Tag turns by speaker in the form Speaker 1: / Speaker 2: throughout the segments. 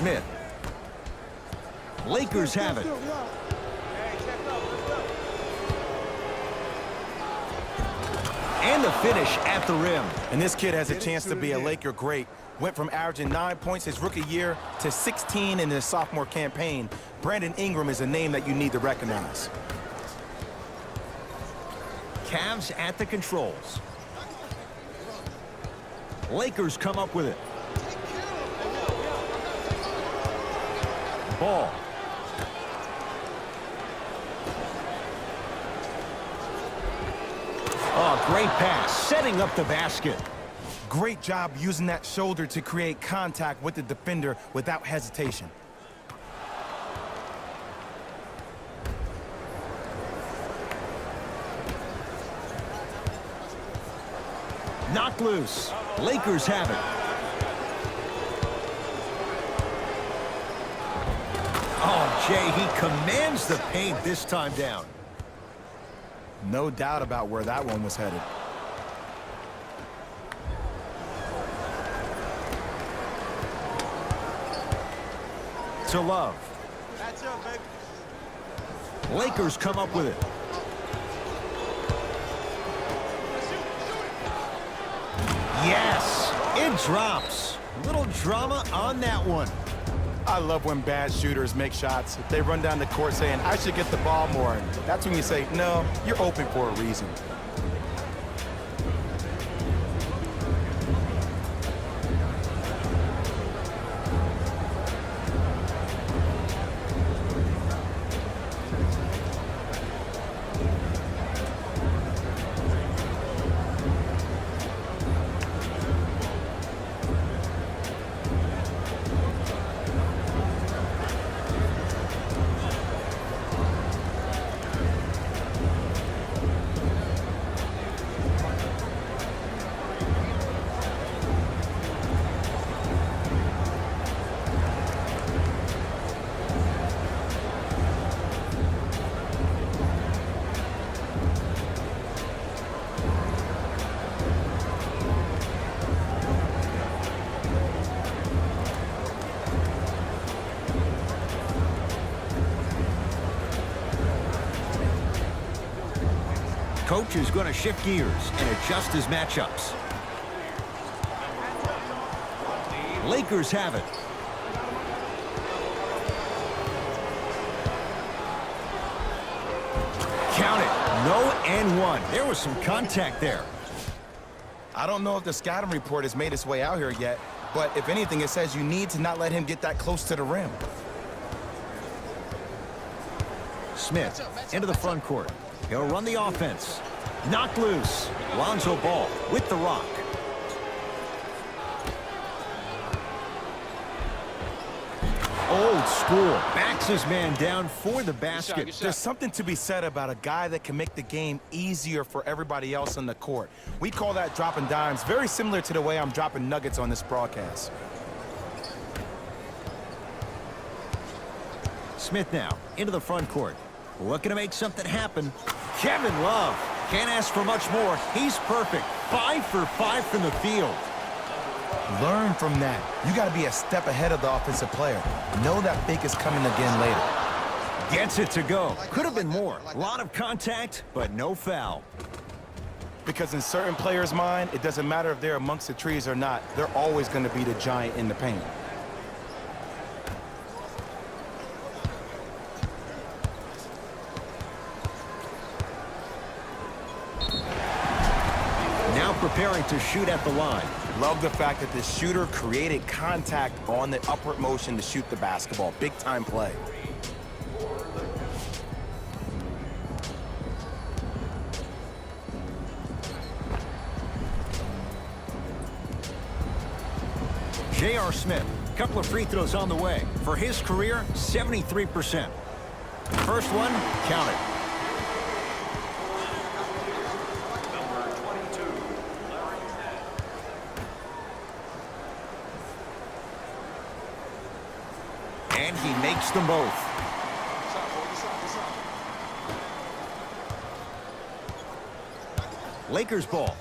Speaker 1: Smith. Lakers have it. And the finish at the rim.
Speaker 2: And this kid has a chance to be a Laker great. Went from averaging 9 points his rookie year to 16 in his sophomore campaign. Brandon Ingram is a name that you need to recognize.
Speaker 1: Cavs at the controls. Lakers come up with it. Ball. Oh, great pass, setting up the basket.
Speaker 2: Great job using that shoulder to create contact with the defender without hesitation.
Speaker 1: Knocked loose. Lakers have it. Oh, Jay, he commands the paint this time down.
Speaker 2: No doubt about where that one was headed.
Speaker 1: To Love. Lakers come up with it. Yes, it drops. Little drama on that one.
Speaker 2: I love when bad shooters make shots. They run down the court saying, I should get the ball more. And that's when you say, no, you're open for a reason.
Speaker 1: Coach is going to shift gears and adjust his matchups. Lakers have it. Count it. No and one. There was some contact there.
Speaker 2: I don't know if the scouting report has made its way out here yet, but if anything, it says you need to not let him get that close to the rim.
Speaker 1: Smith into the front court. He'll run the offense. Knocked loose. Lonzo Ball with the rock. Old school. Backs his man down for the basket.
Speaker 2: There's something to be said about a guy that can make the game easier for everybody else on the court. We call that dropping dimes, very similar to the way I'm dropping nuggets on this broadcast.
Speaker 1: Smith now into the front court. Looking to make something happen. Kevin Love. Can't ask for much more. He's perfect. 5 for 5 from the field.
Speaker 2: Learn from that. You got to be a step ahead of the offensive player. Know that big is coming again later.
Speaker 1: Gets it to go. Could have been more. A lot of contact, but no foul.
Speaker 2: Because in certain players' mind, it doesn't matter if they're amongst the trees or not. They're always going to be the giant in the paint.
Speaker 1: Now preparing to shoot at the line.
Speaker 2: Love the fact that the shooter created contact on the upward motion to shoot the basketball. Big time play.
Speaker 1: J.R. Smith, a couple of free throws on the way. For his career, 73%. First one, count it. And he makes them both. Lakers ball.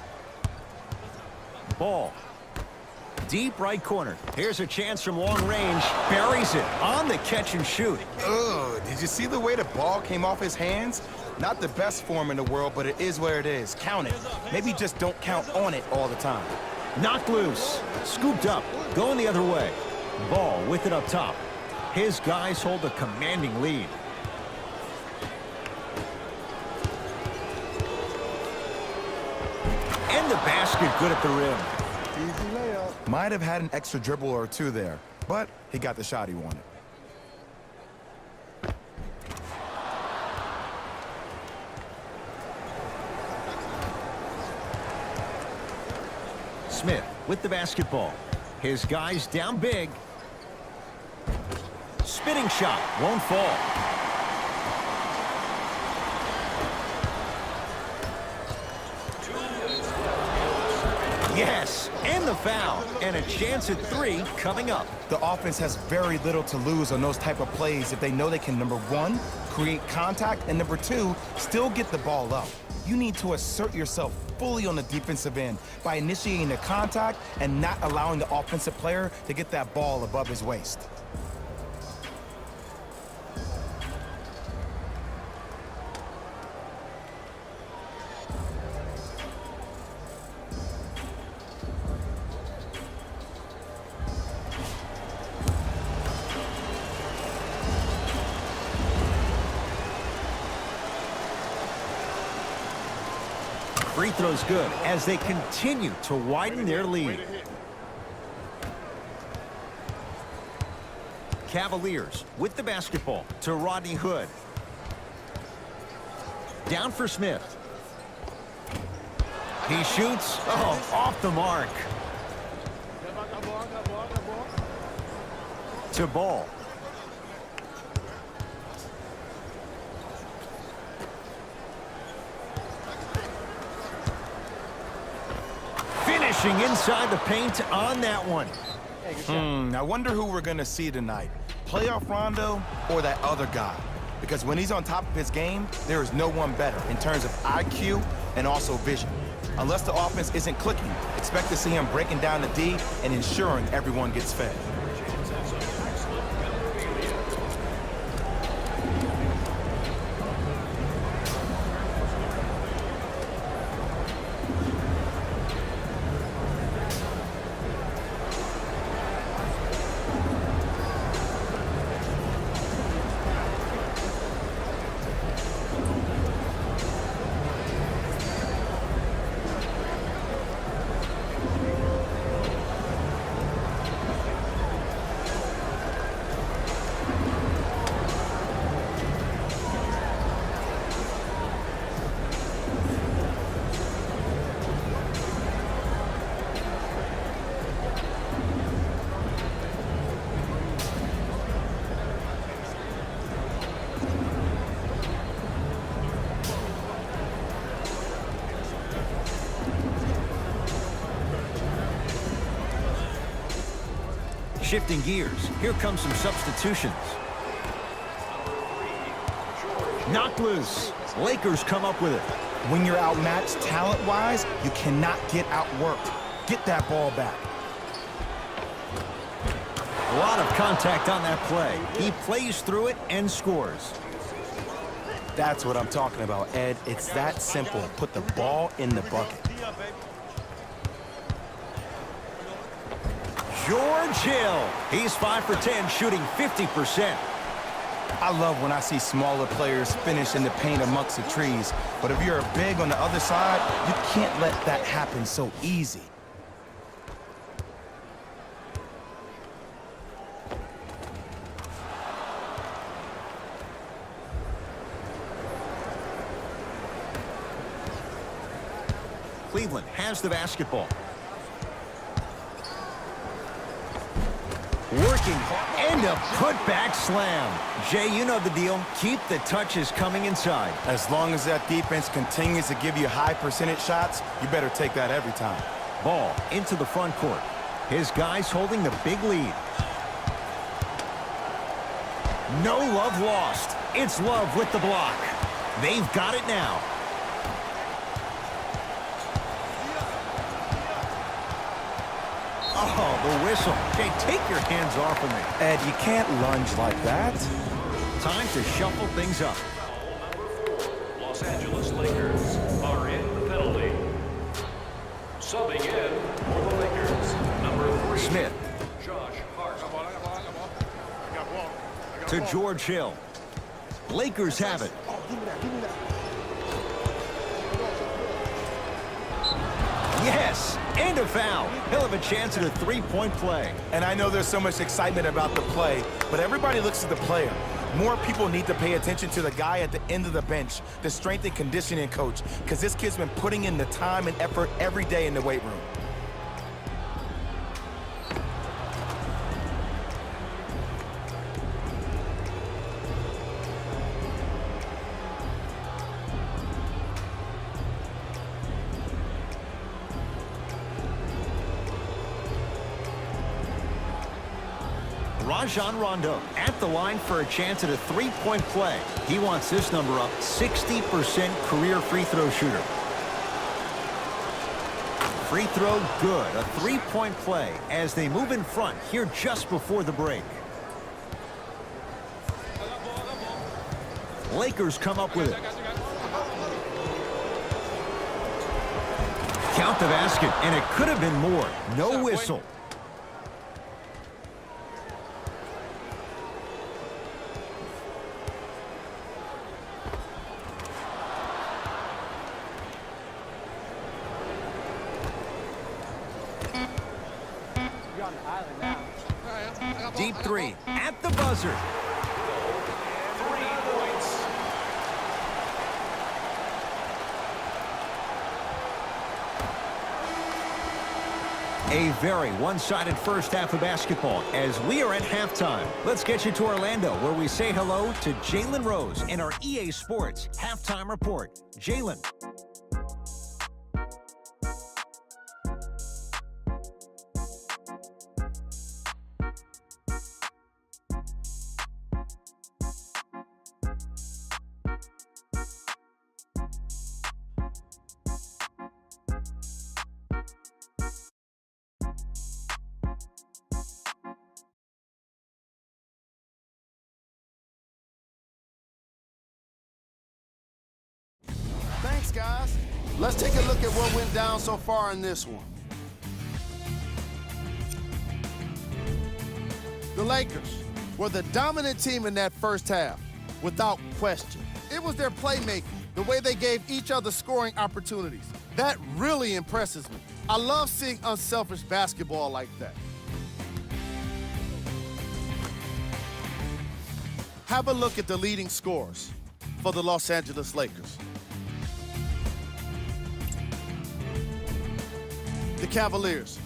Speaker 1: Ball. deep right corner. Here's a chance from long range. Buries it on the catch and shoot.
Speaker 2: Ugh, did you see the way the ball came off his hands? Not the best form in the world, but it is where it is. Count it. Maybe just don't count on it all the time.
Speaker 1: Knocked loose. Scooped up. Going the other way. Ball with it up top. His guys hold a commanding lead. And the basket good at the rim.
Speaker 3: Easy layup.
Speaker 2: Might have had an extra dribble or two there, but he got the shot he wanted.
Speaker 1: Smith with the basketball. His guys down big. Spinning shot. Won't fall. Yes, and the foul. And a chance at 3 coming up.
Speaker 2: The offense has very little to lose on those type of plays if they know they can, number 1, create contact, and number 2, still get the ball up. You need to assert yourself fully on the defensive end by initiating the contact and not allowing the offensive player to get that ball above his waist.
Speaker 1: Free throw's good as they continue to widen their lead. Cavaliers with the basketball to Rodney Hood. Down for Smith. He shoots. Oh, off the mark. To Ball. Finishing inside the paint on that one.
Speaker 2: I wonder who we're going to see tonight. Playoff Rondo or that other guy? Because when he's on top of his game, there is no one better in terms of IQ and also vision. Unless the offense isn't clicking, expect to see him breaking down the D and ensuring everyone gets fed.
Speaker 1: Shifting gears, here comes some substitutions. Knocked loose. Lakers come up with it.
Speaker 2: When you're outmatched talent-wise, you cannot get outworked. Get that ball back.
Speaker 1: A lot of contact on that play. He plays through it and scores.
Speaker 2: That's what I'm talking about, Ed. It's that simple. Put the ball in the bucket.
Speaker 1: George Hill. He's 5 for 10, shooting 50%.
Speaker 2: I love when I see smaller players finish in the paint amongst the trees. But if you're a big on the other side, you can't let that happen so easy.
Speaker 1: Cleveland has the basketball. Working and a putback slam. Jay, you know the deal. Keep the touches coming inside.
Speaker 2: As long as that defense continues to give you high percentage shots, you better take that every time.
Speaker 1: Ball into the front court. His guys holding the big lead. No love lost. It's Love with the block. They've got it now. Oh, the whistle. Jay, take your hands off of me.
Speaker 2: Ed, you can't lunge like that.
Speaker 1: Time to shuffle things up.
Speaker 4: Los Angeles Lakers are in the penalty. Subbing in for the Lakers, number 3.
Speaker 1: Smith
Speaker 4: Josh Hart.
Speaker 1: to George Hill. Lakers have it. Yes, and a foul. He'll have a chance at a three-point play.
Speaker 2: And I know there's so much excitement about the play, but everybody looks at the player. More people need to pay attention to the guy at the end of the bench, the strength and conditioning coach, because this kid's been putting in the time and effort every day in the weight room.
Speaker 1: Rajon Rondo at the line for a chance at a three-point play. He wants this number up, 60% career free throw shooter. Free throw good, a three-point play as they move in front here just before the break. Lakers come up with it. Count the basket, and it could have been more. No whistle. Deep three at the buzzer.
Speaker 4: 3 points.
Speaker 1: A very one-sided first half of basketball as we are at halftime. Let's get you to Orlando where we say hello to Jalen Rose in our EA Sports Halftime Report. Jalen.
Speaker 3: Thanks, guys. Let's take a look at what went down so far in this one. The Lakers were the dominant team in that first half, without question. It was their playmaking, the way they gave each other scoring opportunities. That really impresses me. I love seeing unselfish basketball like that. Have a look at the leading scorers for the Los Angeles Lakers. The Cavaliers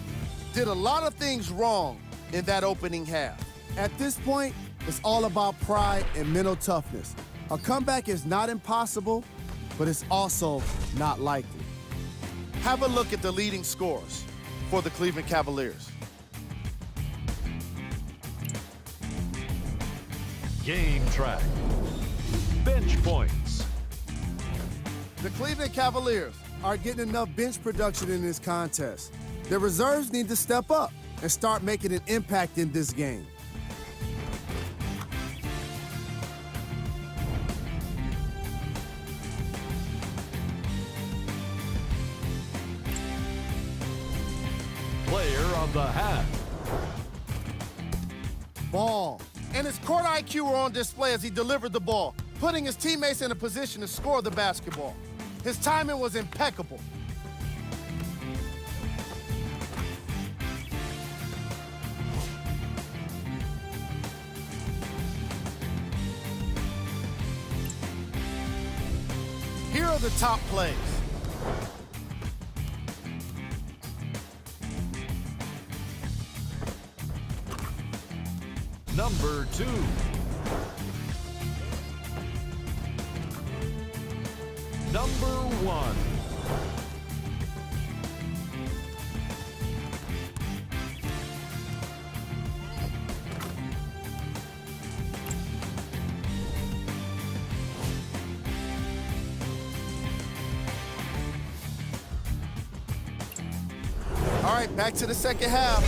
Speaker 3: did a lot of things wrong in that opening half. At this point, it's all about pride and mental toughness. A comeback is not impossible, but it's also not likely. Have a look at the leading scorers for the Cleveland Cavaliers.
Speaker 4: Game track. Bench points.
Speaker 3: The Cleveland Cavaliers are getting enough bench production in this contest. Their reserves need to step up and start making an impact in this game.
Speaker 4: Player of the half.
Speaker 3: Ball. And his court IQ were on display as he delivered the ball, putting his teammates in a position to score the basketball. His timing was impeccable. Here are the top plays.
Speaker 4: Number 2. Number 1.
Speaker 3: All right, back to the second half.